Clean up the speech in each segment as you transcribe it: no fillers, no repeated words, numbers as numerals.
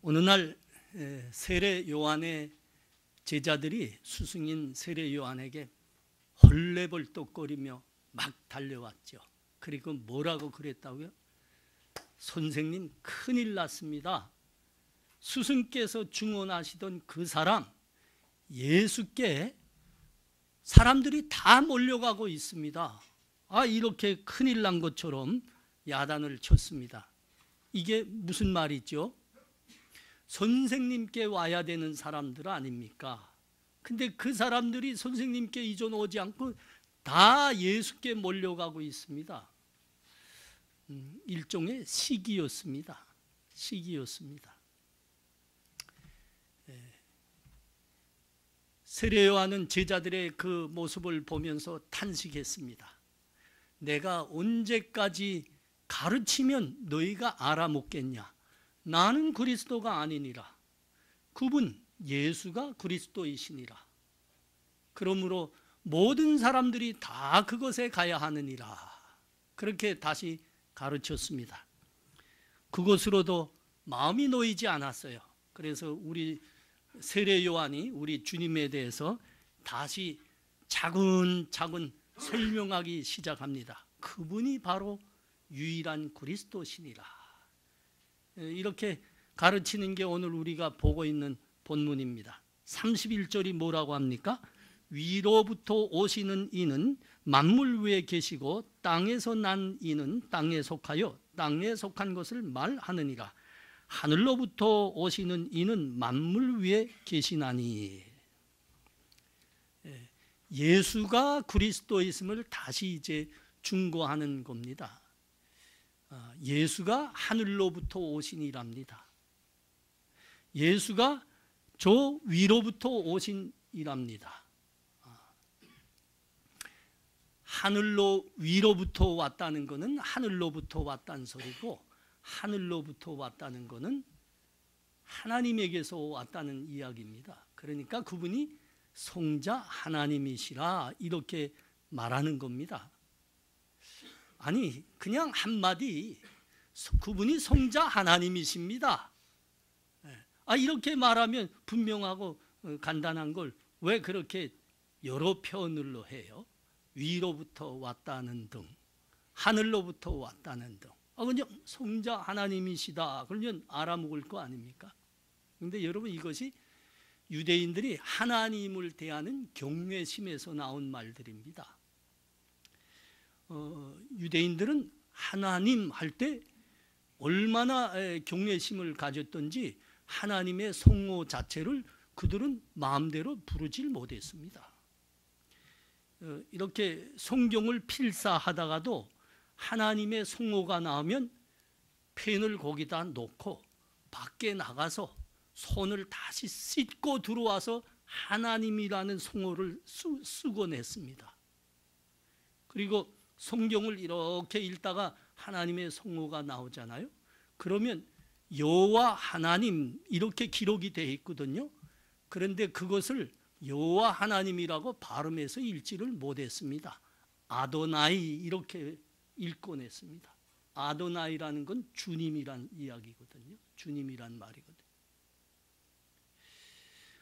어느 날 세례 요한의 제자들이 스승인 세례 요한에게 헐레벌떡거리며 막 달려왔죠. 그리고 뭐라고 그랬다고요? 선생님, 큰일 났습니다. 스승께서 증언하시던 그 사람 예수께 사람들이 다 몰려가고 있습니다. 이렇게 큰일 난 것처럼 야단을 쳤습니다. 이게 무슨 말이죠? 선생님께 와야 되는 사람들 아닙니까? 근데 그 사람들이 선생님께 이전 오지 않고 다 예수께 몰려가고 있습니다. 일종의 시기였습니다. 시기였습니다. 세례 요한은 제자들의 그 모습을 보면서 탄식했습니다. 내가 언제까지 가르치면 너희가 알아먹겠냐? 나는 그리스도가 아니니라. 그분 예수가 그리스도이시니라. 그러므로 모든 사람들이 다 그것에 가야 하느니라. 그렇게 다시 가르쳤습니다. 그것으로도 마음이 놓이지 않았어요. 그래서 우리 세례 요한이 우리 주님에 대해서 다시 차근차근 설명하기 시작합니다. 그분이 바로 유일한 그리스도시니라. 이렇게 가르치는 게 오늘 우리가 보고 있는 본문입니다. 31절이 뭐라고 합니까? 위로부터 오시는 이는 만물 위에 계시고 땅에서 난 이는 땅에 속하여 땅에 속한 것을 말하느니라. 하늘로부터 오시는 이는 만물 위에 계시나니. 예수가 그리스도이심을 다시 이제 증거하는 겁니다. 예수가 하늘로부터 오신 이랍니다. 예수가 저 위로부터 오신 이랍니다. 하늘로 위로부터 왔다는 것은 하늘로부터 왔다는 소리고, 하늘로부터 왔다는 것은 하나님에게서 왔다는 이야기입니다. 그러니까 그분이 성자 하나님이시라 이렇게 말하는 겁니다. 아니, 그냥 한마디 그분이 성자 하나님이십니다. 이렇게 말하면 분명하고 간단한 걸 왜 그렇게 여러 표현으로 해요? 위로부터 왔다는 등, 하늘로부터 왔다는 등. 그냥 성자 하나님이시다 그러면 알아먹을 거 아닙니까? 그런데 여러분, 이것이 유대인들이 하나님을 대하는 경외심에서 나온 말들입니다. 유대인들은 하나님 할 때 얼마나 경외심을 가졌던지 하나님의 성호 자체를 그들은 마음대로 부르질 못했습니다. 이렇게 성경을 필사하다가도 하나님의 성호가 나오면 펜을 거기다 놓고 밖에 나가서 손을 다시 씻고 들어와서 하나님이라는 성호를 쓰곤 했습니다. 그리고 성경을 이렇게 읽다가 하나님의 성호가 나오잖아요. 그러면 여호와 하나님 이렇게 기록이 되어 있거든요. 그런데 그것을 여호와 하나님이라고 발음해서 읽지를 못했습니다. 아도나이 이렇게 읽곤 했습니다. 아도나이라는 건 주님이란 이야기거든요. 주님이란 말이거든요.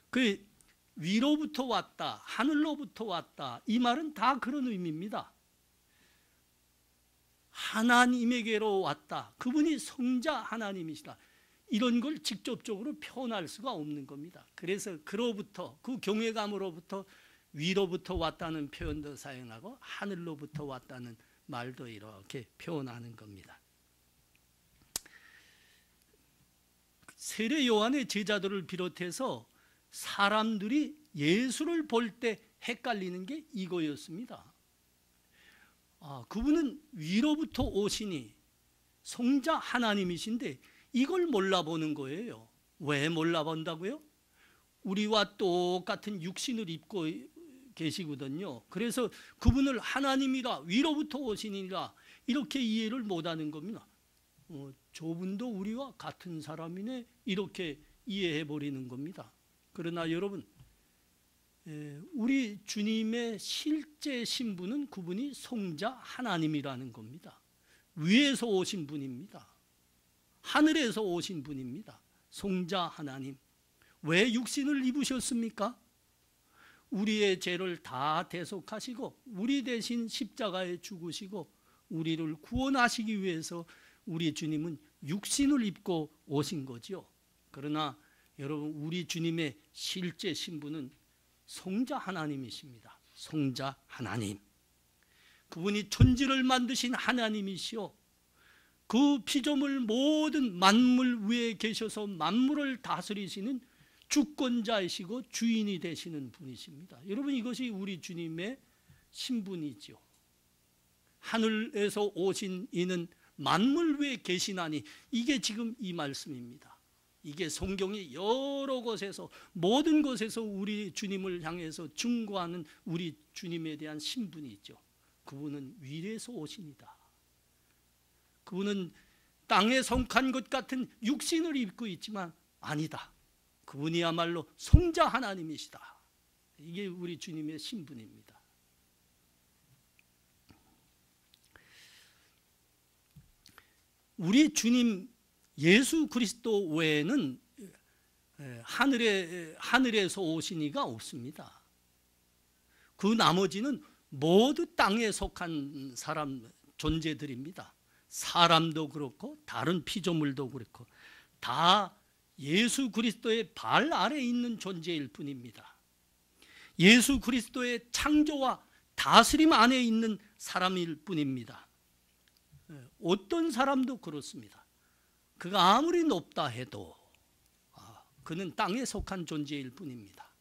그 위로부터 왔다, 하늘로부터 왔다, 이 말은 다 그런 의미입니다. 하나님에게로 왔다. 그분이 성자 하나님이시다. 이런 걸 직접적으로 표현할 수가 없는 겁니다. 그래서 그로부터, 그 경외감으로부터 위로부터 왔다는 표현도 사용하고 하늘로부터 왔다는 말도 이렇게 표현하는 겁니다. 세례 요한의 제자들을 비롯해서 사람들이 예수를 볼 때 헷갈리는 게 이거였습니다. 그분은 위로부터 오시니 성자 하나님이신데 이걸 몰라보는 거예요. 왜 몰라본다고요? 우리와 똑같은 육신을 입고 계시거든요. 그래서 그분을 하나님이라, 위로부터 오시니라 이렇게 이해를 못하는 겁니다. 저분도 우리와 같은 사람이네 이렇게 이해해버리는 겁니다. 그러나 여러분, 우리 주님의 실제 신분은 그분이 성자 하나님이라는 겁니다. 위에서 오신 분입니다. 하늘에서 오신 분입니다. 성자 하나님. 왜 육신을 입으셨습니까? 우리의 죄를 다 대속하시고 우리 대신 십자가에 죽으시고 우리를 구원하시기 위해서 우리 주님은 육신을 입고 오신 거죠. 그러나 여러분, 우리 주님의 실제 신분은 성자 하나님이십니다. 성자 하나님. 그분이 천지를 만드신 하나님이시오. 그 피조물 모든 만물 위에 계셔서 만물을 다스리시는 주권자이시고 주인이 되시는 분이십니다. 여러분, 이것이 우리 주님의 신분이죠. 하늘에서 오신 이는 만물 위에 계시나니, 이게 지금 이 말씀입니다. 이게 성경이 여러 곳에서, 모든 곳에서 우리 주님을 향해서 증거하는 우리 주님에 대한 신분이 있죠. 그분은 위에서 오신이다. 그분은 땅에 속한 것 같은 육신을 입고 있지만 아니다. 그분이야말로 성자 하나님이시다. 이게 우리 주님의 신분입니다. 우리 주님 예수 그리스도 외에는 하늘에서 오신 이가 없습니다. 그 나머지는 모두 땅에 속한 사람, 존재들입니다. 사람도 그렇고 다른 피조물도 그렇고 다 예수 그리스도의 발 아래에 있는 존재일 뿐입니다. 예수 그리스도의 창조와 다스림 안에 있는 사람일 뿐입니다. 어떤 사람도 그렇습니다. 그가 아무리 높다 해도 그는 땅에 속한 존재일 뿐입니다.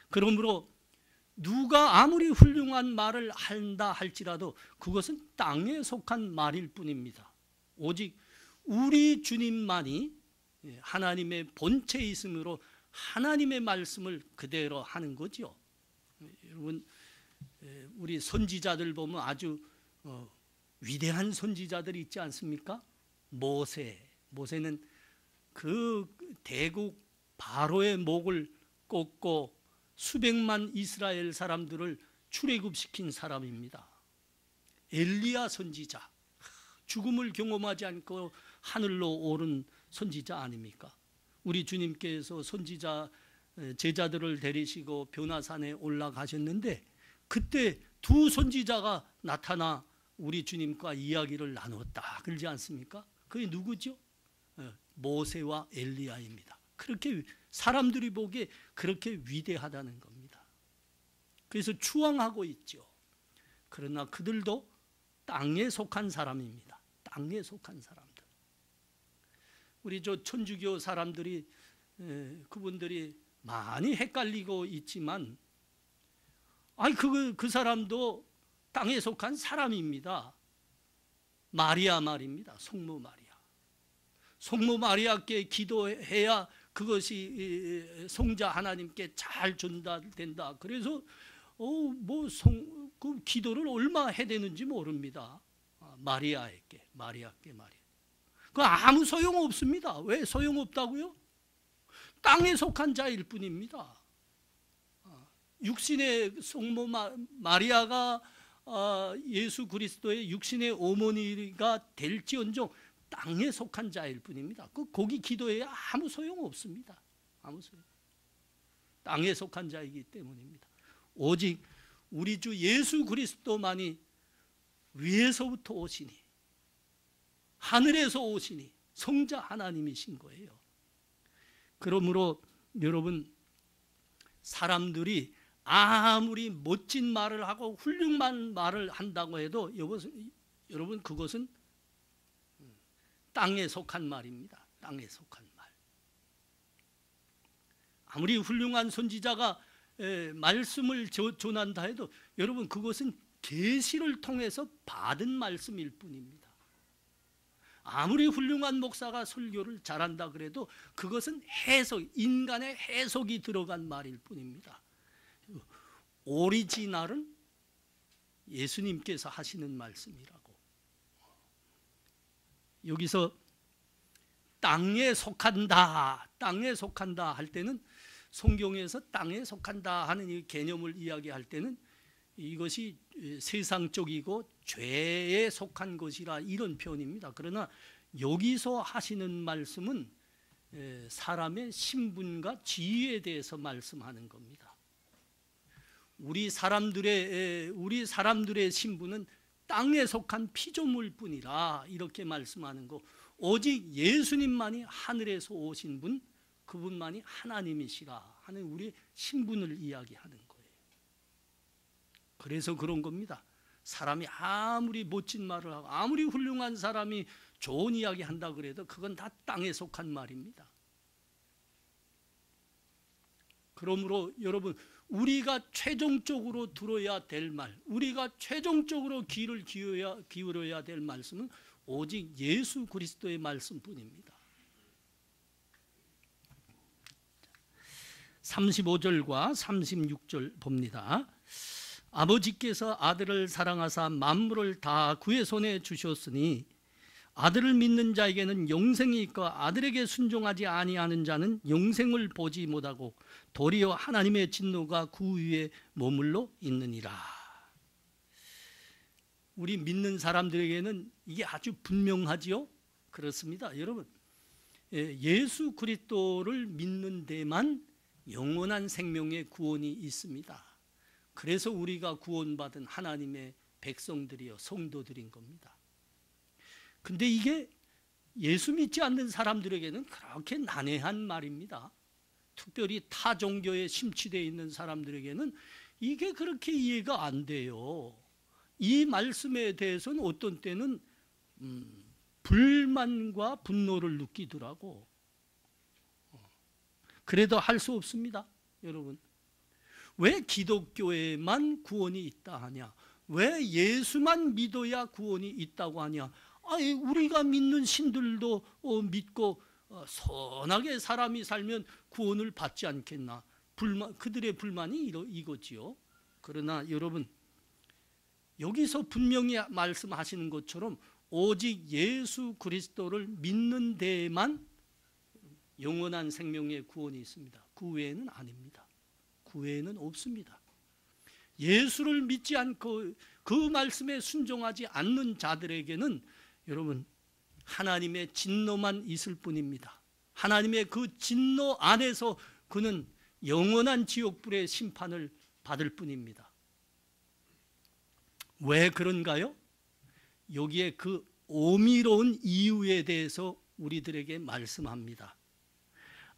그러므로 누가 아무리 훌륭한 말을 한다 할지라도 그것은 땅에 속한 말일 뿐입니다. 오직 우리 주님만이 하나님의 본체에 있으므로 하나님의 말씀을 그대로 하는 거죠. 여러분, 우리 선지자들 보면 아주 위대한 선지자들이 있지 않습니까? 모세는 그 대국 바로의 목을 꺾고 수백만 이스라엘 사람들을 출애굽시킨 사람입니다. 엘리야 선지자, 죽음을 경험하지 않고 하늘로 오른 선지자 아닙니까? 우리 주님께서 선지자 제자들을 데리시고 변화산에 올라가셨는데 그때 두 선지자가 나타나 우리 주님과 이야기를 나눴다 그러지 않습니까? 그게 누구죠? 모세와 엘리야입니다. 그렇게 사람들이 보기에 그렇게 위대하다는 겁니다. 그래서 추앙하고 있죠. 그러나 그들도 땅에 속한 사람입니다. 땅에 속한 사람들. 우리 천주교 사람들이 그분들이 많이 헷갈리고 있지만 그 사람도 땅에 속한 사람입니다. 마리아 말입니다. 성모 마리아. 성모 마리아께 기도해야 그것이 성자 하나님께 잘 전달된다. 그래서 그 기도를 얼마 해야 되는지 모릅니다. 마리아께 마리아. 그 아무 소용 없습니다. 왜 소용없다고요? 땅에 속한 자일 뿐입니다. 육신의 성모 마리아가 예수 그리스도의 육신의 어머니가 될지언정 땅에 속한 자일 뿐입니다. 거기 기도에 아무 소용 없습니다. 아무 소용. 땅에 속한 자이기 때문입니다. 오직 우리 주 예수 그리스도만이 위에서부터 오시니, 하늘에서 오시니 성자 하나님이신 거예요. 그러므로 여러분, 사람들이 아무리 멋진 말을 하고 훌륭한 말을 한다고 해도 여러분, 그것은 땅에 속한 말입니다. 땅에 속한 말. 아무리 훌륭한 선지자가 말씀을 전한다 해도 여러분, 그것은 계시를 통해서 받은 말씀일 뿐입니다. 아무리 훌륭한 목사가 설교를 잘한다 그래도 그것은 해석, 인간의 해석이 들어간 말일 뿐입니다. 오리지널은 예수님께서 하시는 말씀이라고. 여기서 땅에 속한다 할 때는, 성경에서 땅에 속한다 하는 이 개념을 이야기할 때는 이것이 세상적이고 죄에 속한 것이라 이런 표현입니다. 그러나 여기서 하시는 말씀은 사람의 신분과 지위에 대해서 말씀하는 겁니다. 우리 사람들의 신분은 땅에 속한 피조물 뿐이라 이렇게 말씀하는 거. 오직 예수님만이 하늘에서 오신 분, 그분만이 하나님이시라 하는 우리의 신분을 이야기하는 거예요. 그래서 그런 겁니다. 사람이 아무리 멋진 말을 하고 아무리 훌륭한 사람이 좋은 이야기 한다 그래도 그건 다 땅에 속한 말입니다. 그러므로 여러분, 우리가 최종적으로 들어야 될 말, 우리가 최종적으로 귀를 기울여야 될 말씀은 오직 예수 그리스도의 말씀뿐입니다. 35절과 36절 봅니다. 아버지께서 아들을 사랑하사 만물을 다 그의 손에 주셨으니 아들을 믿는 자에게는 영생이 있고 아들에게 순종하지 아니하는 자는 영생을 보지 못하고 도리어 하나님의 진노가 그 위에 머물러 있느니라. 우리 믿는 사람들에게는 이게 아주 분명하지요? 그렇습니다. 여러분, 예수 그리스도를 믿는 데만 영원한 생명의 구원이 있습니다. 그래서 우리가 구원받은 하나님의 백성들이요, 성도들인 겁니다. 근데 이게 예수 믿지 않는 사람들에게는 그렇게 난해한 말입니다. 특별히 타 종교에 심취되어 있는 사람들에게는 이게 그렇게 이해가 안 돼요. 이 말씀에 대해서는 어떤 때는 불만과 분노를 느끼더라고. 그래도 할 수 없습니다. 여러분, 왜 기독교에만 구원이 있다 하냐? 왜 예수만 믿어야 구원이 있다고 하냐? 아니, 우리가 믿는 신들도 믿고 선하게 사람이 살면 구원을 받지 않겠나? 그들의 불만이 이거지요. 그러나 여러분, 여기서 분명히 말씀하시는 것처럼 오직 예수 그리스도를 믿는 데에만 영원한 생명의 구원이 있습니다. 그 외에는 아닙니다. 그 외에는 없습니다. 예수를 믿지 않고 그 말씀에 순종하지 않는 자들에게는 여러분, 하나님의 진노만 있을 뿐입니다. 하나님의 그 진노 안에서 그는 영원한 지옥불의 심판을 받을 뿐입니다. 왜 그런가요? 여기에 그 오미로운 이유에 대해서 우리들에게 말씀합니다.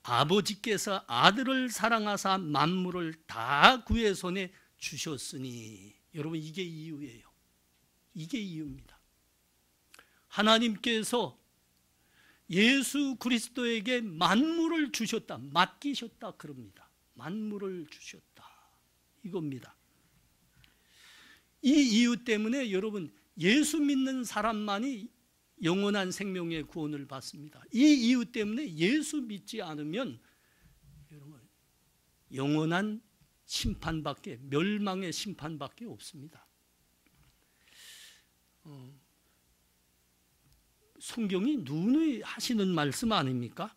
아버지께서 아들을 사랑하사 만물을 다 그의 손에 주셨으니. 여러분, 이게 이유예요. 이게 이유입니다. 하나님께서 예수 그리스도에게 만물을 주셨다, 맡기셨다 그럽니다. 만물을 주셨다, 이겁니다. 이 이유 때문에 여러분, 예수 믿는 사람만이 영원한 생명의 구원을 받습니다. 이 이유 때문에 예수 믿지 않으면 여러분, 영원한 심판밖에, 멸망의 심판밖에 없습니다. 성경이 누누이 하시는 말씀 아닙니까?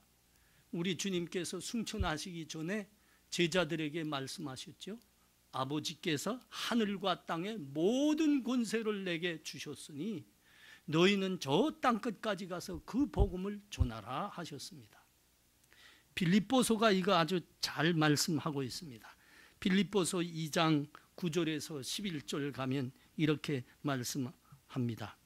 우리 주님께서 승천하시기 전에 제자들에게 말씀하셨죠. 아버지께서 하늘과 땅의 모든 권세를 내게 주셨으니 너희는 저 땅끝까지 가서 그 복음을 전하라 하셨습니다. 빌립보서가 이거 아주 잘 말씀하고 있습니다. 빌립보서 2장 9절에서 11절 가면 이렇게 말씀합니다.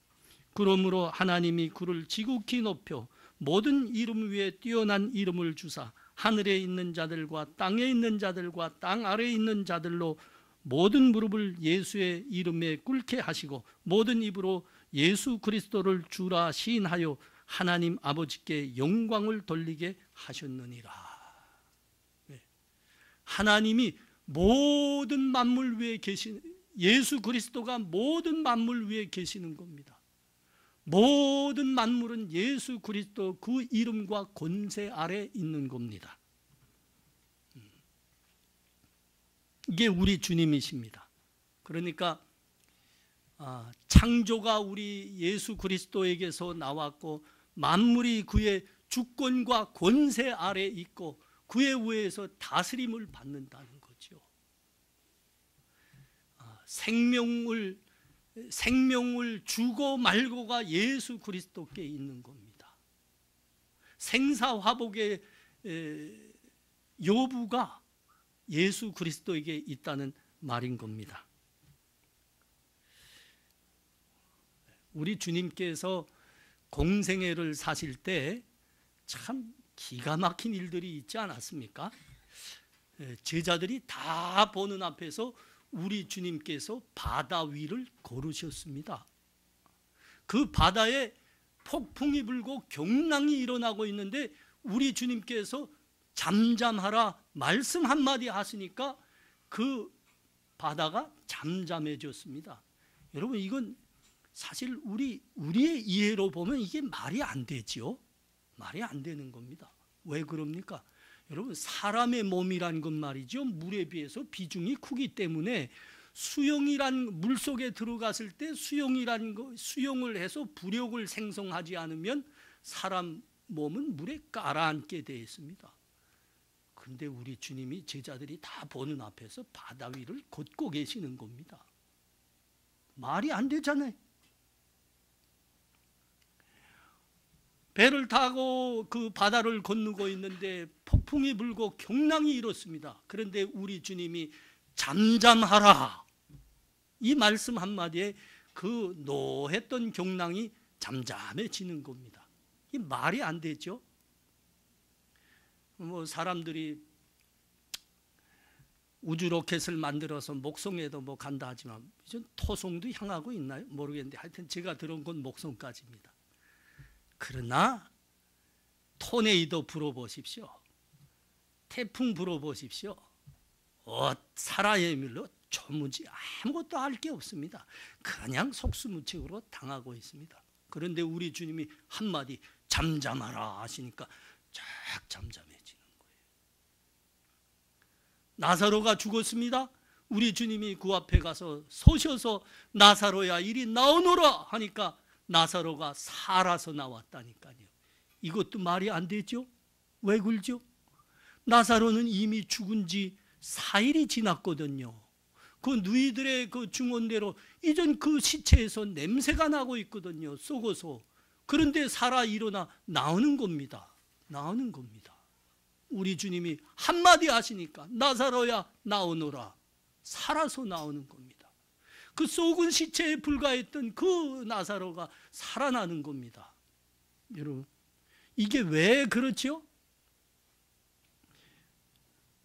그러므로 하나님이 그를 지극히 높여 모든 이름 위에 뛰어난 이름을 주사 하늘에 있는 자들과 땅에 있는 자들과 땅 아래에 있는 자들로 모든 무릎을 예수의 이름에 꿇게 하시고 모든 입으로 예수 그리스도를 주라 시인하여 하나님 아버지께 영광을 돌리게 하셨느니라. 하나님이 모든 만물 위에 계신, 예수 그리스도가 모든 만물 위에 계시는 겁니다. 모든 만물은 예수 그리스도 그 이름과 권세 아래 있는 겁니다. 이게 우리 주님이십니다. 그러니까 창조가 우리 예수 그리스도에게서 나왔고 만물이 그의 주권과 권세 아래 있고 그에 의해서 다스림을 받는다는 거죠. 생명을 주고 말고가 예수 그리스도께 있는 겁니다. 생사화복의 여부가 예수 그리스도에게 있다는 말인 겁니다. 우리 주님께서 공생애를 사실 때 참 기가 막힌 일들이 있지 않았습니까? 제자들이 다 보는 앞에서 우리 주님께서 바다 위를 걸으셨습니다. 그 바다에 폭풍이 불고 경랑이 일어나고 있는데 우리 주님께서 잠잠하라 말씀 한마디 하시니까 그 바다가 잠잠해졌습니다. 여러분, 이건 사실 우리의 이해로 보면 이게 말이 안 되죠. 말이 안 되는 겁니다. 왜 그럽니까? 여러분, 사람의 몸이란 건 말이죠, 물에 비해서 비중이 크기 때문에 수영이란, 물속에 들어갔을 때 수영을 해서 부력을 생성하지 않으면 사람 몸은 물에 가라앉게 되어 있습니다. 그런데 우리 주님이 제자들이 다 보는 앞에서 바다 위를 걷고 계시는 겁니다. 말이 안 되잖아요. 배를 타고 그 바다를 건너고 있는데 폭풍이 불고 경랑이 일었습니다. 그런데 우리 주님이 잠잠하라, 이 말씀 한마디에 그 노했던 경랑이 잠잠해지는 겁니다. 이 말이 안 되죠. 사람들이 우주 로켓을 만들어서 목성에도 간다 하지만 이제 토성도 향하고 있나요? 모르겠는데 하여튼 제가 들은 건 목성까지입니다. 그러나 토네이도 불어보십시오. 태풍 불어보십시오. 사라예밀로 조무지 아무것도 알 게 없습니다. 그냥 속수무책으로 당하고 있습니다. 그런데 우리 주님이 한마디 잠잠하라 하시니까 쫙 잠잠해지는 거예요. 나사로가 죽었습니다. 우리 주님이 그 앞에 가서 서셔서 나사로야 이리 나오너라 하니까 나사로가 살아서 나왔다니까요. 이것도 말이 안 되죠? 왜 그러죠? 나사로는 이미 죽은 지 4일이 지났거든요. 그 누이들의 그 증언대로 이전 그 시체에서 냄새가 나고 있거든요. 썩어서. 그런데 살아 일어나 나오는 겁니다. 나오는 겁니다. 우리 주님이 한마디 하시니까 나사로야 나오너라. 살아서 나오는 겁니다. 그 썩은 시체에 불과했던 그 나사로가 살아나는 겁니다. 여러분, 이게 왜 그렇죠?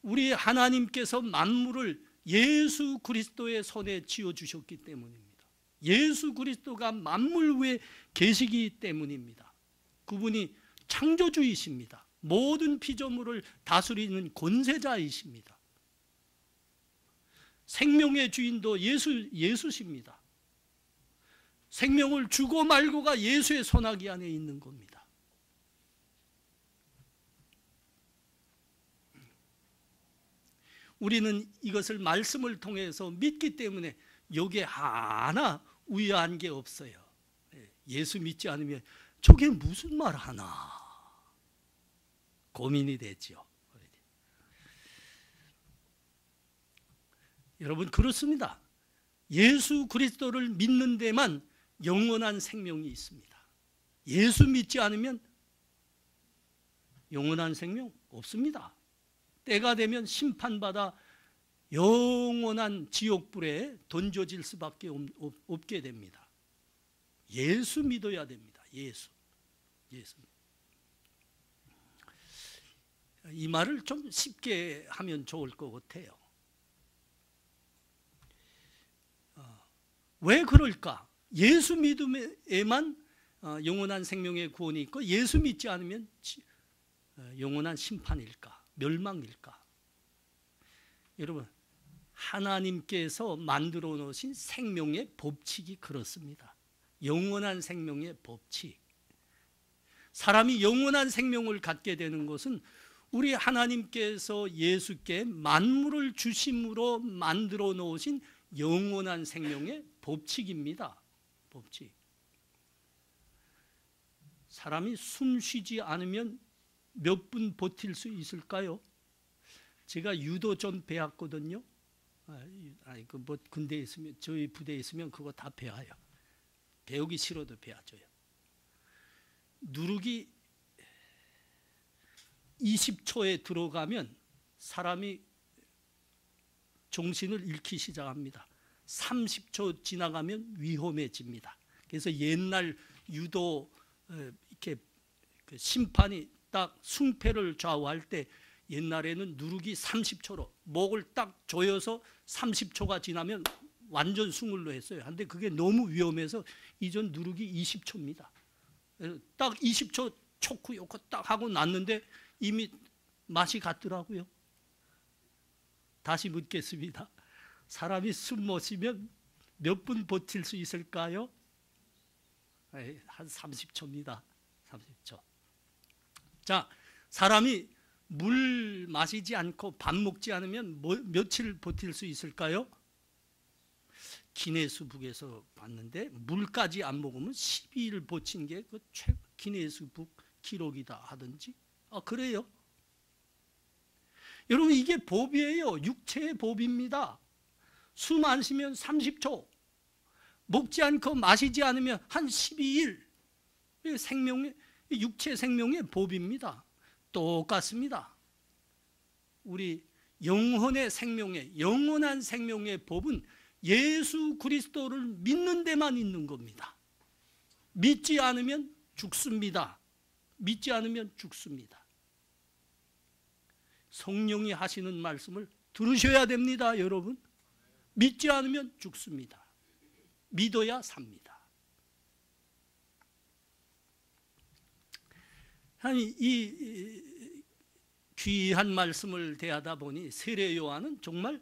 우리 하나님께서 만물을 예수 그리스도의 손에 쥐어주셨기 때문입니다. 예수 그리스도가 만물 위에 계시기 때문입니다. 그분이 창조주이십니다. 모든 피조물을 다스리는 권세자이십니다. 생명의 주인도 예수십니다. 생명을 주고 말고가 예수의 손아귀 안에 있는 겁니다. 우리는 이것을 말씀을 통해서 믿기 때문에 여기에 하나 우려한 게 없어요. 예수 믿지 않으면 저게 무슨 말 하나 고민이 되죠. 여러분, 그렇습니다. 예수 그리스도를 믿는 데만 영원한 생명이 있습니다. 예수 믿지 않으면 영원한 생명 없습니다. 때가 되면 심판받아 영원한 지옥불에 던져질 수밖에 없게 됩니다. 예수 믿어야 됩니다. 예수. 이 말을 좀 쉽게 하면 좋을 것 같아요. 왜 그럴까? 예수 믿음에만 영원한 생명의 구원이 있고 예수 믿지 않으면 영원한 심판일까? 멸망일까? 여러분, 하나님께서 만들어 놓으신 생명의 법칙이 그렇습니다. 영원한 생명의 법칙. 사람이 영원한 생명을 갖게 되는 것은 우리 하나님께서 예수께 만물을 주심으로 만들어 놓으신 영원한 생명의 법칙입니다. 법칙. 사람이 숨 쉬지 않으면 몇 분 버틸 수 있을까요? 제가 유도 좀 배웠거든요. 군대에 있으면, 저희 부대에 있으면 그거 다 배워요. 배우기 싫어도 배워줘요. 누르기 20초에 들어가면 사람이 정신을 잃기 시작합니다. 30초 지나가면 위험해집니다. 그래서 옛날 유도 이렇게 그 심판이 딱 승패를 좌우할 때 옛날에는 누르기 30초로 목을 딱 조여서 30초가 지나면 완전 승을로 했어요. 근데 그게 너무 위험해서 이전 누르기 20초입니다. 딱 20초 초크 요코 딱 하고 났는데 이미 맛이 갔더라고요. 다시 묻겠습니다. 사람이 숨 못 쉬면 몇 분 버틸 수 있을까요? 한 30초입니다. 30초. 자, 사람이 물 마시지 않고 밥 먹지 않으면 며칠 버틸 수 있을까요? 기네스북에서 봤는데 물까지 안 먹으면 12일 버틴 게 그 기네스북 기록이다 하든지. 그래요? 여러분, 이게 법이에요. 육체의 법입니다. 숨 안 쉬면 30초, 먹지 않고 마시지 않으면 한 12일. 생명의, 육체 생명의 법입니다. 똑같습니다. 우리 영혼의 생명의, 영원한 생명의 법은 예수 그리스도를 믿는 데만 있는 겁니다. 믿지 않으면 죽습니다. 믿지 않으면 죽습니다. 성령이 하시는 말씀을 들으셔야 됩니다, 여러분. 믿지 않으면 죽습니다. 믿어야 삽니다. 이 귀한 말씀을 대하다 보니 세례 요한은 정말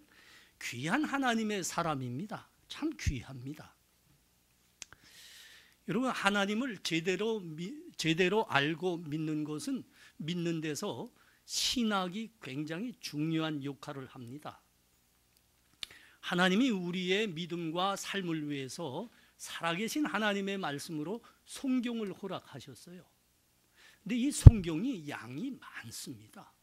귀한 하나님의 사람입니다. 참 귀합니다. 여러분, 하나님을 제대로 알고 믿는 것은 믿는 데서 신학이 굉장히 중요한 역할을 합니다. 하나님이 우리의 믿음과 삶을 위해서 살아계신 하나님의 말씀으로 성경을 허락하셨어요. 근데 이 성경이 양이 많습니다.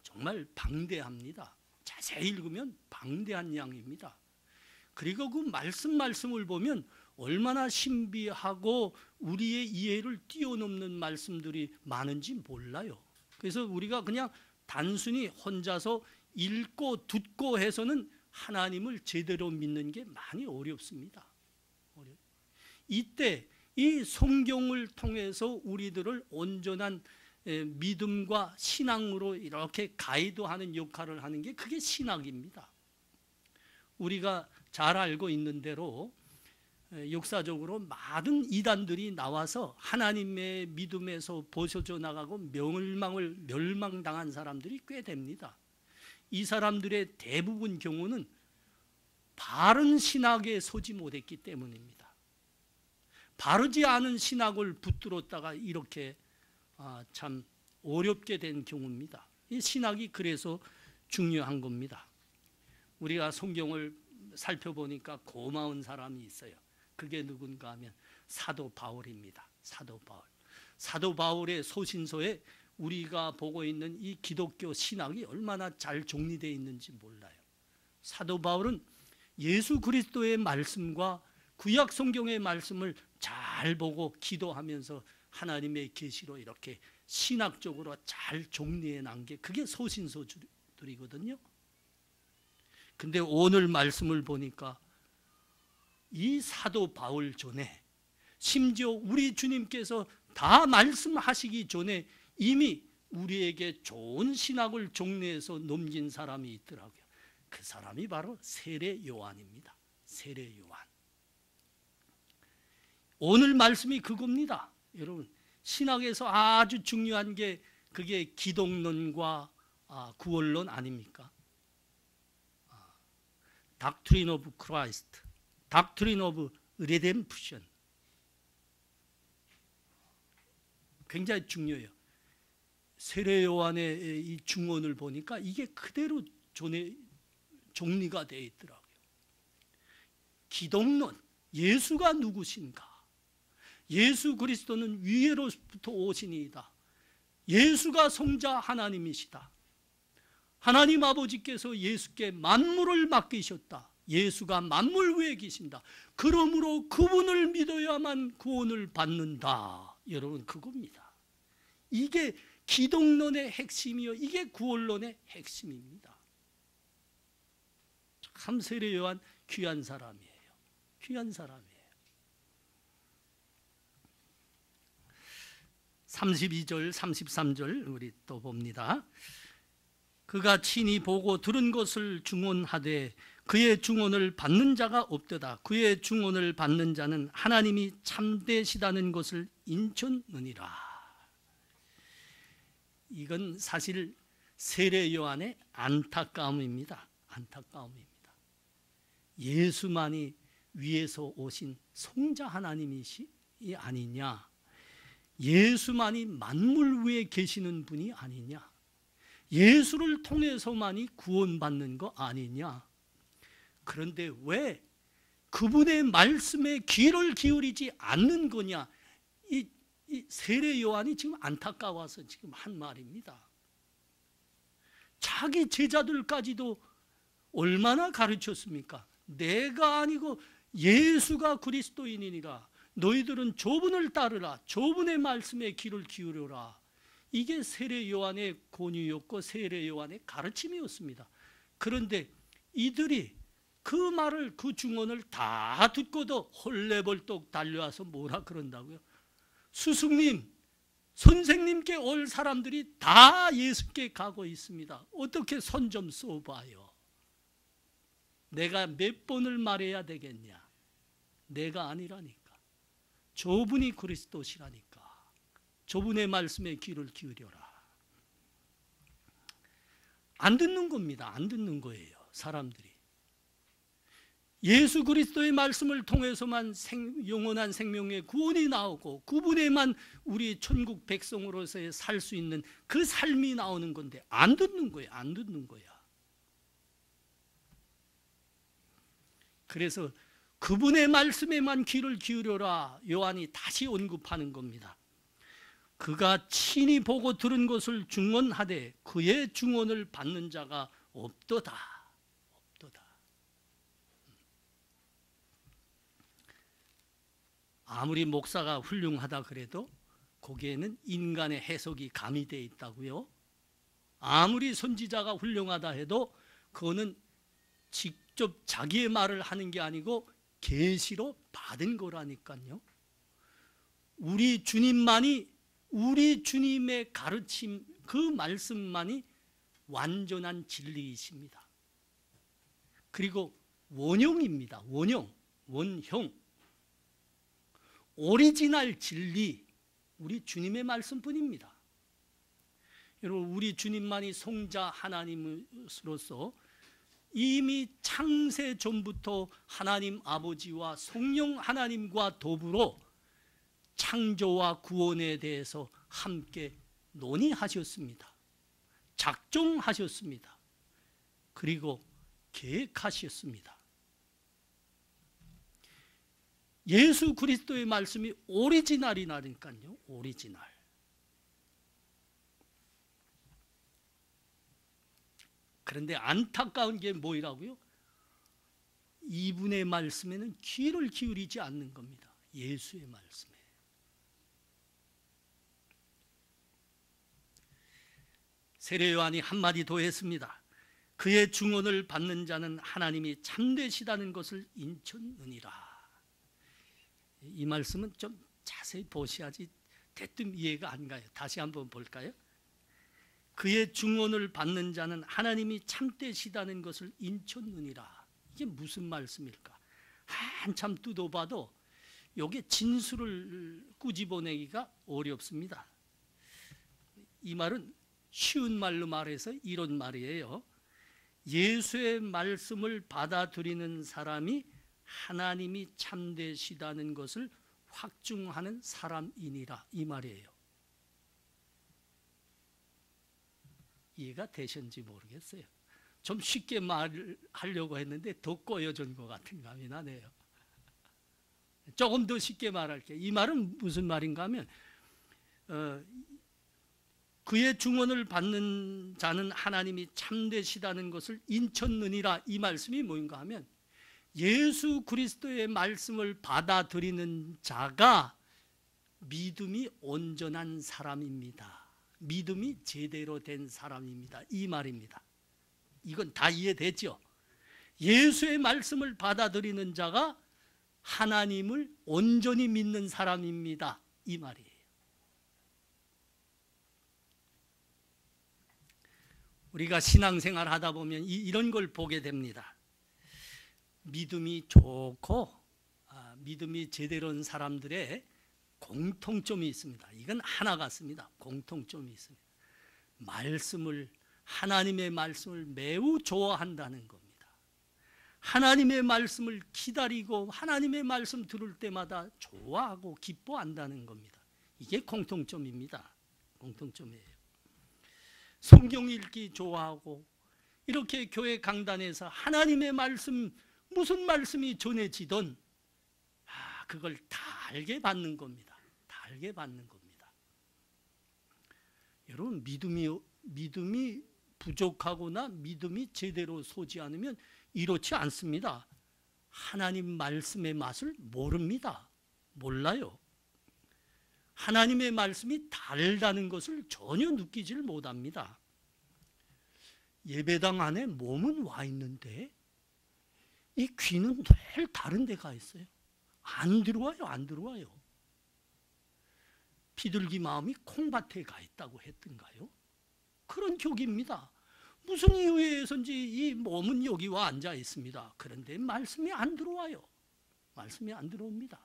정말 방대합니다. 자세히 읽으면 방대한 양입니다. 그리고 그 말씀을 보면 얼마나 신비하고 우리의 이해를 뛰어넘는 말씀들이 많은지 몰라요. 그래서 우리가 그냥 단순히 혼자서 읽고 듣고 해서는 하나님을 제대로 믿는 게 많이 어렵습니다. 이때 이 성경을 통해서 우리들을 온전한 믿음과 신앙으로 이렇게 가이드하는 역할을 하는 게 그게 신학입니다. 우리가 잘 알고 있는 대로 역사적으로 많은 이단들이 나와서 하나님의 믿음에서 벗어져 나가고 멸망당한 사람들이 꽤 됩니다. 이 사람들의 대부분 경우는 바른 신학에 서지 못했기 때문입니다. 바르지 않은 신학을 붙들었다가 이렇게 참 어렵게 된 경우입니다. 이 신학이 그래서 중요한 겁니다. 우리가 성경을 살펴보니까 고마운 사람이 있어요. 그게 누군가 하면 사도 바울입니다. 사도 바울의 소신서에 우리가 보고 있는 이 기독교 신학이 얼마나 잘 정리되어 있는지 몰라요. 사도 바울은 예수 그리스도의 말씀과 구약 성경의 말씀을 잘 보고 기도하면서 하나님의 계시로 이렇게 신학적으로 잘 정리해 난 게 그게 소신서들이거든요. 근데 오늘 말씀을 보니까 이 사도 바울 전에, 심지어 우리 주님께서 다 말씀하시기 전에 이미 우리에게 좋은 신학을 정리해서 넘긴 사람이 있더라고요. 그 사람이 바로 세례 요한입니다. 세례 요한. 오늘 말씀이 그겁니다. 여러분, 신학에서 아주 중요한 게 그게 기독론과 구원론 아닙니까? Doctrine of Christ, Doctrine of Redemption. 굉장히 중요해요. 세례 요한의 이 증언을 보니까 이게 그대로 정리가 되어 있더라고요. 기독론, 예수가 누구신가? 예수 그리스도는 위에로부터 오시니이다. 예수가 성자 하나님이시다. 하나님 아버지께서 예수께 만물을 맡기셨다. 예수가 만물 위에 계신다. 그러므로 그분을 믿어야만 구원을 받는다. 여러분, 그겁니다. 이게 기독론의 핵심이요, 이게 구원론의 핵심입니다. 참 세례 요한 귀한 사람이에요. 귀한 사람이에요. 32절 33절 우리 또 봅니다. 그가 친히 보고 들은 것을 증언하되 그의 증언을 받는 자가 없도다. 그의 증언을 받는 자는 하나님이 참되시다는 것을 인쳤느니라. 이건 사실 세례 요한의 안타까움입니다. 안타까움입니다. 예수만이 위에서 오신 성자 하나님이시 아니냐, 예수만이 만물 위에 계시는 분이 아니냐, 예수를 통해서만이 구원받는 거 아니냐. 그런데 왜 그분의 말씀에 귀를 기울이지 않는 거냐. 이 세례 요한이 지금 안타까워서 지금 한 말입니다. 자기 제자들까지도 얼마나 가르쳤습니까? 내가 아니고 예수가 그리스도인이니라. 너희들은 저분을 따르라. 저분의 말씀에 귀를 기울여라. 이게 세례 요한의 권유였고 세례 요한의 가르침이었습니다. 그런데 이들이 그 말을, 그 증언을 다 듣고도 헐레벌떡 달려와서 뭐라 그런다고요? 스승님, 선생님께 올 사람들이 다 예수께 가고 있습니다. 어떻게 손 좀 써봐요. 내가 몇 번을 말해야 되겠냐. 내가 아니라니까. 저분이 그리스도시라니까. 저분의 말씀에 귀를 기울여라. 안 듣는 겁니다. 안 듣는 거예요, 사람들이. 예수 그리스도의 말씀을 통해서만 영원한 생명의 구원이 나오고 그분에만 우리 천국 백성으로서의 살 수 있는 그 삶이 나오는 건데 안 듣는 거예요. 안 듣는 거야. 그래서 그분의 말씀에만 귀를 기울여라. 요한이 다시 언급하는 겁니다. 그가 친히 보고 들은 것을 증언하되 그의 증언을 받는 자가 없도다. 없도다. 아무리 목사가 훌륭하다 그래도 거기에는 인간의 해석이 가미되어 있다고요. 아무리 선지자가 훌륭하다 해도 그거는 직접 자기의 말을 하는 게 아니고 계시로 받은 거라니까요. 우리 주님만이, 우리 주님의 가르침, 그 말씀만이 완전한 진리이십니다. 그리고 원형입니다. 원형, 원형. 오리지널 진리, 우리 주님의 말씀뿐입니다. 여러분, 우리 주님만이 성자 하나님으로서 이미 창세 전부터 하나님 아버지와 성령 하나님과 더불어 창조와 구원에 대해서 함께 논의하셨습니다. 작정하셨습니다. 그리고 계획하셨습니다. 예수 그리스도의 말씀이 오리지널이라니까요. 오리지널. 그런데 안타까운 게 뭐라고요? 이분의 말씀에는 귀를 기울이지 않는 겁니다. 예수의 말씀에. 세례 요한이 한마디 더 했습니다. 그의 증언을 받는 자는 하나님이 참되시다는 것을 인쳤느니라. 이 말씀은 좀 자세히 보셔야지 대뜸 이해가 안 가요. 다시 한번 볼까요? 그의 증언을 받는 자는 하나님이 참되시다는 것을 인쳤느니라. 이게 무슨 말씀일까? 한참 뜯어봐도 여기에 진술을 꾸집어내기가 어렵습니다. 이 말은 쉬운 말로 말해서 이런 말이에요. 예수의 말씀을 받아들이는 사람이 하나님이 참되시다는 것을 확증하는 사람이니라, 이 말이에요. 이해가 되셨는지 모르겠어요. 좀 쉽게 말하려고 했는데 더 꼬여진 것 같은 감이 나네요. 조금 더 쉽게 말할게요. 이 말은 무슨 말인가 하면 그의 증언을 받는 자는 하나님이 참되시다는 것을 인쳤느니라, 이 말씀이 뭔가 하면 예수 그리스도의 말씀을 받아들이는 자가 믿음이 온전한 사람입니다. 믿음이 제대로 된 사람입니다. 이 말입니다. 이건 다 이해됐죠? 예수의 말씀을 받아들이는 자가 하나님을 온전히 믿는 사람입니다. 이 말이에요. 우리가 신앙생활 하다 보면 이런 걸 보게 됩니다. 믿음이 좋고 믿음이 제대로 된 사람들의 공통점이 있습니다. 이건 하나 같습니다. 공통점이 있습니다. 하나님의 말씀을 매우 좋아한다는 겁니다. 하나님의 말씀을 기다리고 하나님의 말씀 들을 때마다 좋아하고 기뻐한다는 겁니다. 이게 공통점입니다. 공통점이에요. 성경 읽기 좋아하고 이렇게 교회 강단에서 하나님의 말씀, 무슨 말씀이 전해지든 그걸 다 알게 받는 겁니다. 다 알게 받는 겁니다. 여러분, 믿음이 부족하거나 믿음이 제대로 서지 않으면 이렇지 않습니다. 하나님 말씀의 맛을 모릅니다. 몰라요. 하나님의 말씀이 달다는 것을 전혀 느끼질 못합니다. 예배당 안에 몸은 와 있는데 이 귀는 늘 다른 데 가 있어요. 안 들어와요. 안 들어와요. 비둘기 마음이 콩밭에 가 있다고 했던가요? 그런 격입니다. 무슨 이유에 의해서인지 이 몸은 여기 와 앉아 있습니다. 그런데 말씀이 안 들어와요. 말씀이 안 들어옵니다.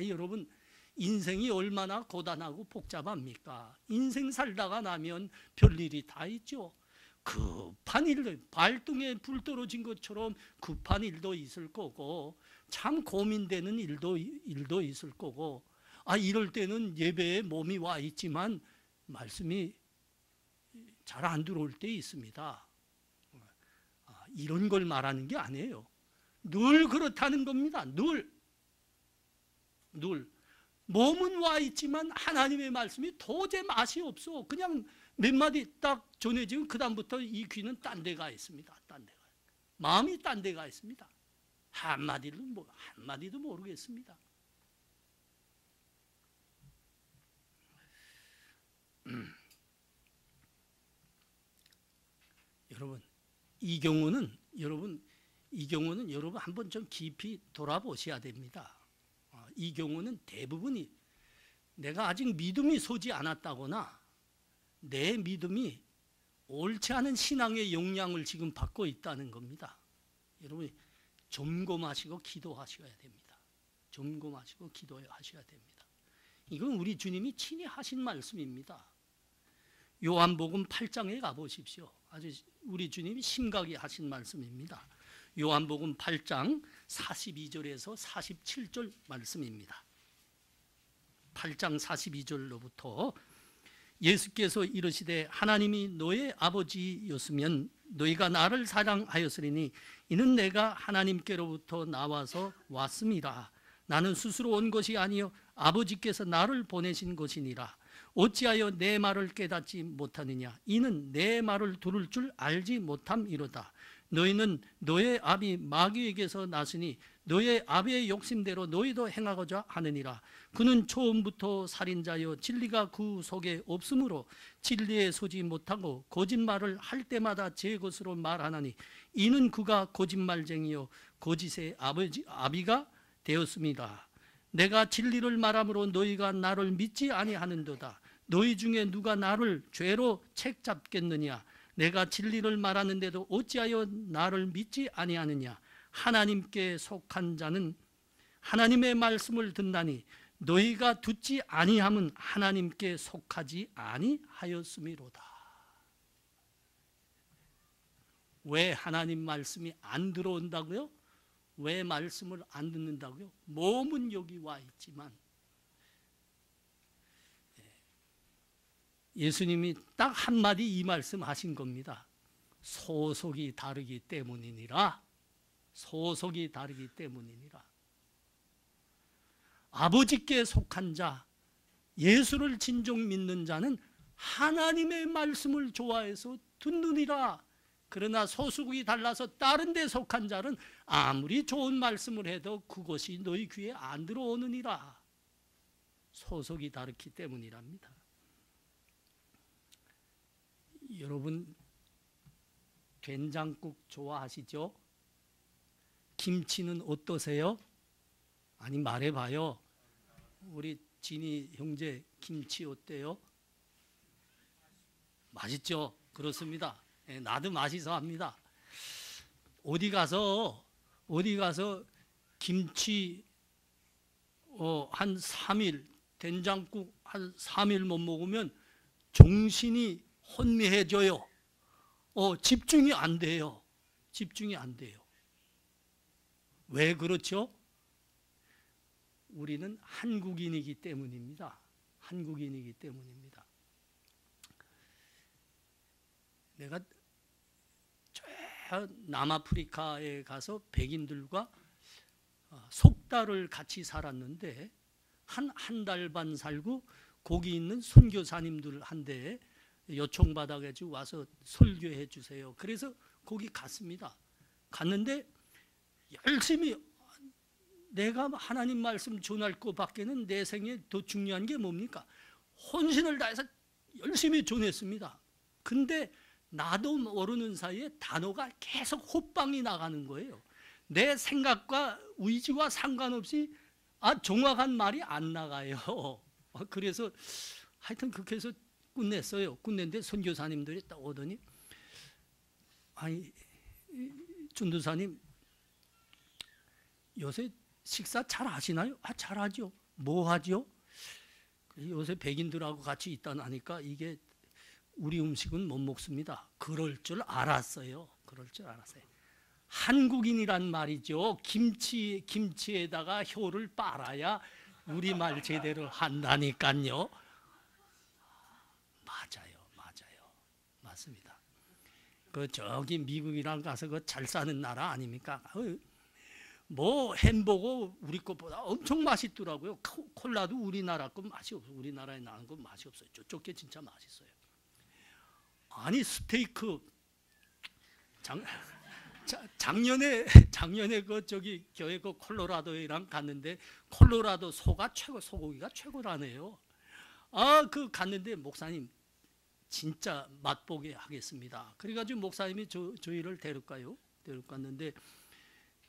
여러분, 인생이 얼마나 고단하고 복잡합니까? 인생 살다가 나면 별일이 다 있죠. 급한 일도, 발등에 불 떨어진 것처럼 급한 일도 있을 거고 참 고민되는 일도 있을 거고 이럴 때는 예배에 몸이 와 있지만 말씀이 잘 안 들어올 때 있습니다. 이런 걸 말하는 게 아니에요. 늘 그렇다는 겁니다. 늘 몸은 와 있지만 하나님의 말씀이 도저히 맛이 없어. 그냥 몇 마디 딱 전해지면 그 다음부터 이 귀는 딴 데 가 있습니다. 딴 데가. 마음이 딴 데 가 있습니다. 한마디도 모르겠습니다. 여러분, 이 경우는 여러분 한번 좀 깊이 돌아보셔야 됩니다. 이 경우는 대부분이 내가 아직 믿음이 서지 않았다거나 내 믿음이 옳지 않은 신앙의 영향을 지금 받고 있다는 겁니다. 여러분, 점검하시고 기도하셔야 됩니다. 점검하시고 기도하셔야 됩니다. 이건 우리 주님이 친히 하신 말씀입니다. 요한복음 8장에 가보십시오. 아주 우리 주님이 심각히 하신 말씀입니다. 요한복음 8장 42절에서 47절 말씀입니다. 8장 42절로부터 예수께서 이르시되 하나님이 너의 아버지였으면 너희가 나를 사랑하였으리니 이는 내가 하나님께로부터 나와서 왔음이라. 나는 스스로 온 것이 아니요 아버지께서 나를 보내신 것이니라. 어찌하여 내 말을 깨닫지 못하느냐. 이는 내 말을 들을 줄 알지 못함이로다. 너희는 너의 아비 마귀에게서 났으니 너의 아비의 욕심대로 너희도 행하고자 하느니라. 그는 처음부터 살인자여 진리가 그 속에 없으므로 진리에 서지 못하고 거짓말을 할 때마다 제 것으로 말하나니 이는 그가 거짓말쟁이요 거짓의 아비가 되었습니다. 내가 진리를 말함으로 너희가 나를 믿지 아니하는도다. 너희 중에 누가 나를 죄로 책잡겠느냐. 내가 진리를 말하는데도 어찌하여 나를 믿지 아니하느냐. 하나님께 속한 자는 하나님의 말씀을 듣나니 너희가 듣지 아니함은 하나님께 속하지 아니하였음이로다. 왜 하나님 말씀이 안 들어온다고요? 왜 말씀을 안 듣는다고요? 몸은 여기 와 있지만 예수님이 딱 한마디 이 말씀 하신 겁니다. 소속이 다르기 때문이니라. 소속이 다르기 때문이니라. 아버지께 속한 자, 예수를 진정 믿는 자는 하나님의 말씀을 좋아해서 듣느니라. 그러나 소속이 달라서 다른 데 속한 자는 아무리 좋은 말씀을 해도 그것이 너희 귀에 안 들어오느니라. 소속이 다르기 때문이랍니다. 여러분 된장국 좋아하시죠? 김치는 어떠세요? 아니 말해봐요. 우리 진이 형제 김치 어때요? 맛있죠? 그렇습니다. 예, 나도 맛있어 합니다. 어디 가서 김치 한 3일, 된장국 한 3일 못 먹으면 정신이 혼미해져요. 집중이 안 돼요. 집중이 안 돼요. 왜 그렇죠? 우리는 한국인이기 때문입니다. 한국인이기 때문입니다. 내가 저 남아프리카에 가서 백인들과 석 달을 같이 살았는데 한 달 반 살고 거기 있는 선교사님들 한데 요청받아가지고 와서 설교해 주세요. 그래서 거기 갔습니다. 갔는데 열심히 내가 하나님 말씀 전할 것밖에는 내 생에 더 중요한 게 뭡니까? 혼신을 다해서 열심히 전했습니다. 근데 나도 모르는 사이에 단어가 계속 헛방이 나가는 거예요. 내 생각과 의지와 상관없이 정확한 말이 안 나가요. 그래서 하여튼 그렇게 해서 끝냈어요. 끝냈는데 선교사님들이 딱 오더니 아니 전도사님 요새 식사 잘 하시나요? 잘하죠. 뭐 하죠? 요새 백인들하고 같이 있다 나니까 이게 우리 음식은 못 먹습니다. 그럴 줄 알았어요. 그럴 줄 알았어요. 한국인이란 말이죠. 김치에다가 혀를 빨아야 우리말 제대로 한다니까요. 맞아요. 맞습니다. 저기 미국이랑 가서 잘 사는 나라 아닙니까? 뭐 햄버거 우리 것보다 엄청 맛있더라고요. 콜라도 우리나라 거 맛이 없어요. 우리나라에 나는 건 맛이 없어요. 저쪽 게 진짜 맛있어요. 아니 스테이크 작년에 저기 교회 콜로라도랑 갔는데 콜로라도 소고기가 최고라네요. 갔는데 목사님 진짜 맛보게 하겠습니다. 그래가지고 목사님이 저희를 데려갔는데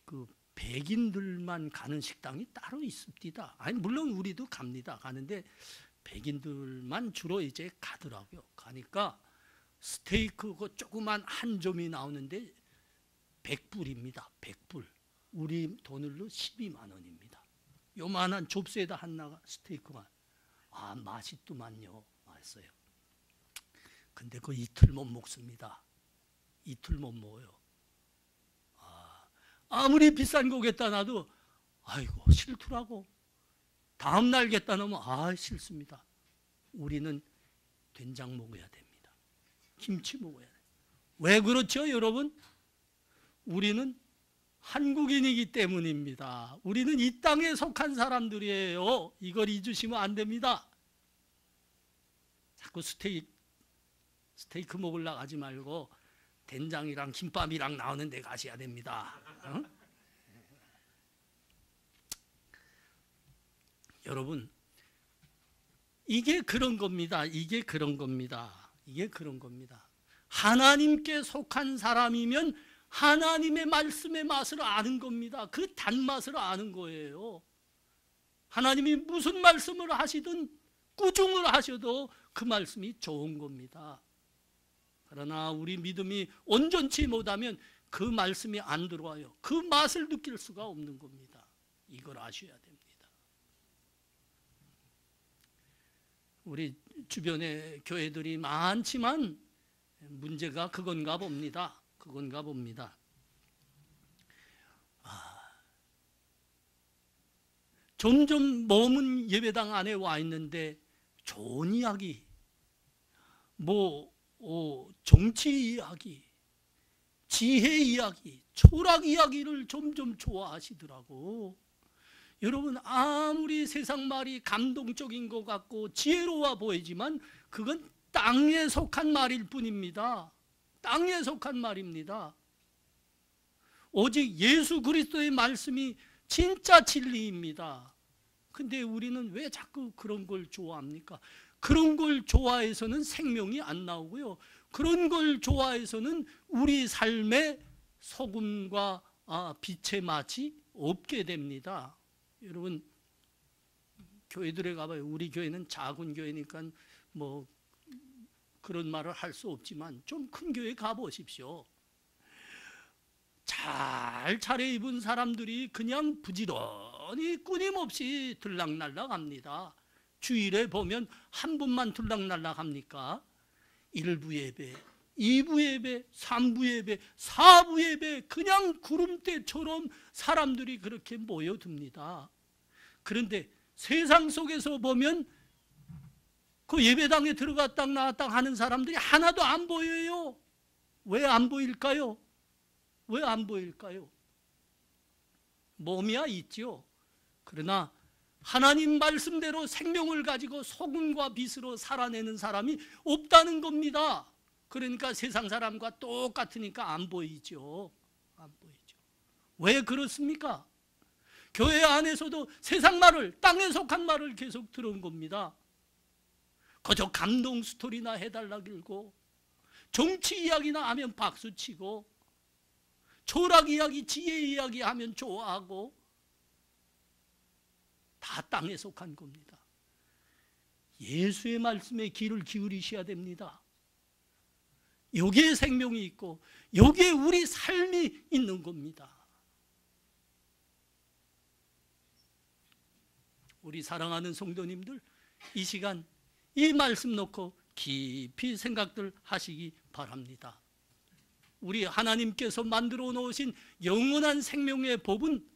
그 백인들만 가는 식당이 따로 있습니다. 아니 물론 우리도 갑니다. 가는데 백인들만 주로 이제 가더라고요. 가니까 스테이크 그 조그만 한 점이 나오는데 100불입니다. 100불. 우리 돈으로 12만 원입니다. 요만한 좁새에다 하나가 스테이크만. 맛있더만요. 맛있어요. 근데 그 이틀 못 먹습니다. 이틀 못 먹어요. 아무리 비싼 거겠다 놔도 아이고 싫더라고. 다음 날 겠다 놓으면 싫습니다. 우리는 된장 먹어야 됩니다. 김치 먹어야 돼요. 왜 그렇죠 여러분? 우리는 한국인이기 때문입니다. 우리는 이 땅에 속한 사람들이에요. 이걸 잊으시면 안 됩니다. 자꾸 스테이크 먹으려고 하지 말고 된장이랑 김밥이랑 나오는 데 가셔야 됩니다. 여러분 이게 그런 겁니다. 이게 그런 겁니다. 하나님께 속한 사람이면 하나님의 말씀의 맛을 아는 겁니다. 그 단맛을 아는 거예요. 하나님이 무슨 말씀을 하시든 꾸중을 하셔도 그 말씀이 좋은 겁니다. 그러나 우리 믿음이 온전치 못하면 그 말씀이 안 들어와요. 그 맛을 느낄 수가 없는 겁니다. 이걸 아셔야 됩니다. 우리 주변에 교회들이 많지만 문제가 그건가 봅니다. 점점 몸은 예배당 안에 와 있는데 좋은 이야기, 정치 이야기, 지혜 이야기, 철학 이야기를 점점 좋아하시더라고. 여러분 아무리 세상 말이 감동적인 것 같고 지혜로워 보이지만 그건 땅에 속한 말일 뿐입니다. 땅에 속한 말입니다. 오직 예수 그리스도의 말씀이 진짜 진리입니다. 근데 우리는 왜 자꾸 그런 걸 좋아합니까? 그런 걸 좋아해서는 생명이 안 나오고요. 그런 걸 좋아해서는 우리 삶의 소금과 빛의 맛이 없게 됩니다. 여러분, 교회들에 가봐요. 우리 교회는 작은 교회니까 뭐 그런 말을 할 수 없지만 좀 큰 교회 가보십시오. 잘 차려입은 사람들이 그냥 부지런히 끊임없이 들락날락합니다. 주일에 보면 한 분만 들락날락합니까? 1부 예배, 2부 예배, 3부 예배, 4부 예배, 그냥 구름대처럼 사람들이 그렇게 모여듭니다. 그런데 세상 속에서 보면 그 예배당에 들어갔다 나왔다 하는 사람들이 하나도 안 보여요. 왜 안 보일까요? 왜 안 보일까요? 몸이야 있죠. 그러나 하나님 말씀대로 생명을 가지고 소금과 빛으로 살아내는 사람이 없다는 겁니다. 그러니까 세상 사람과 똑같으니까 안 보이죠. 안 보이죠. 왜 그렇습니까? 교회 안에서도 세상 말을, 땅에 속한 말을 계속 들은 겁니다. 그저 감동 스토리나 해달라 길고, 정치 이야기나 하면 박수치고, 철학 이야기, 지혜 이야기 하면 좋아하고, 다 땅에 속한 겁니다. 예수의 말씀에 귀를 기울이셔야 됩니다. 여기에 생명이 있고 여기에 우리 삶이 있는 겁니다. 우리 사랑하는 성도님들, 이 시간 이 말씀 놓고 깊이 생각들 하시기 바랍니다. 우리 하나님께서 만들어 놓으신 영원한 생명의 법은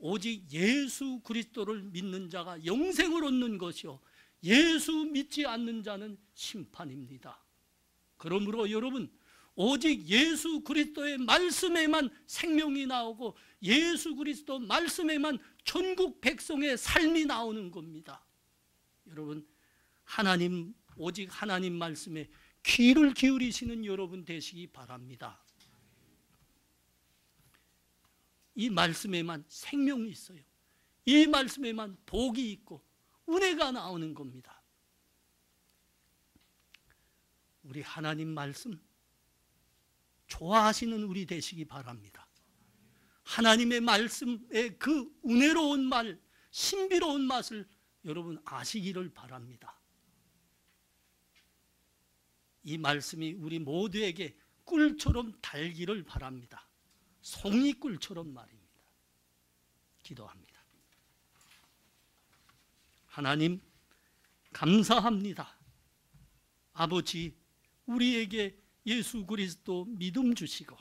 오직 예수 그리스도를 믿는 자가 영생을 얻는 것이요, 예수 믿지 않는 자는 심판입니다. 그러므로 여러분, 오직 예수 그리스도의 말씀에만 생명이 나오고 예수 그리스도 말씀에만 천국 백성의 삶이 나오는 겁니다. 여러분, 하나님, 오직 하나님 말씀에 귀를 기울이시는 여러분 되시기 바랍니다. 이 말씀에만 생명이 있어요. 이 말씀에만 복이 있고 은혜가 나오는 겁니다. 우리 하나님 말씀 좋아하시는 우리 되시기 바랍니다. 하나님의 말씀의 그 은혜로운 말, 신비로운 맛을 여러분 아시기를 바랍니다. 이 말씀이 우리 모두에게 꿀처럼 달기를 바랍니다. 송이꿀처럼 말입니다. 기도합니다. 하나님, 감사합니다. 아버지, 우리에게 예수 그리스도 믿음 주시고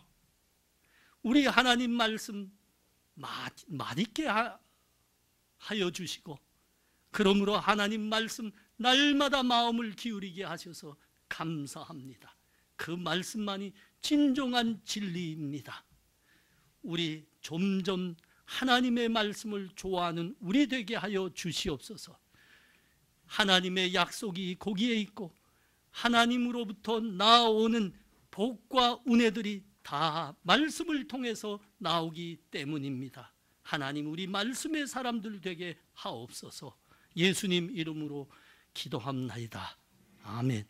우리 하나님 말씀 맛있게 하여 주시고, 그러므로 하나님 말씀 날마다 마음을 기울이게 하셔서 감사합니다. 그 말씀만이 진정한 진리입니다. 우리 점점 하나님의 말씀을 좋아하는 우리 되게 하여 주시옵소서. 하나님의 약속이 거기에 있고 하나님으로부터 나오는 복과 은혜들이 다 말씀을 통해서 나오기 때문입니다. 하나님, 우리 말씀의 사람들 되게 하옵소서. 예수님 이름으로 기도합나이다. 아멘.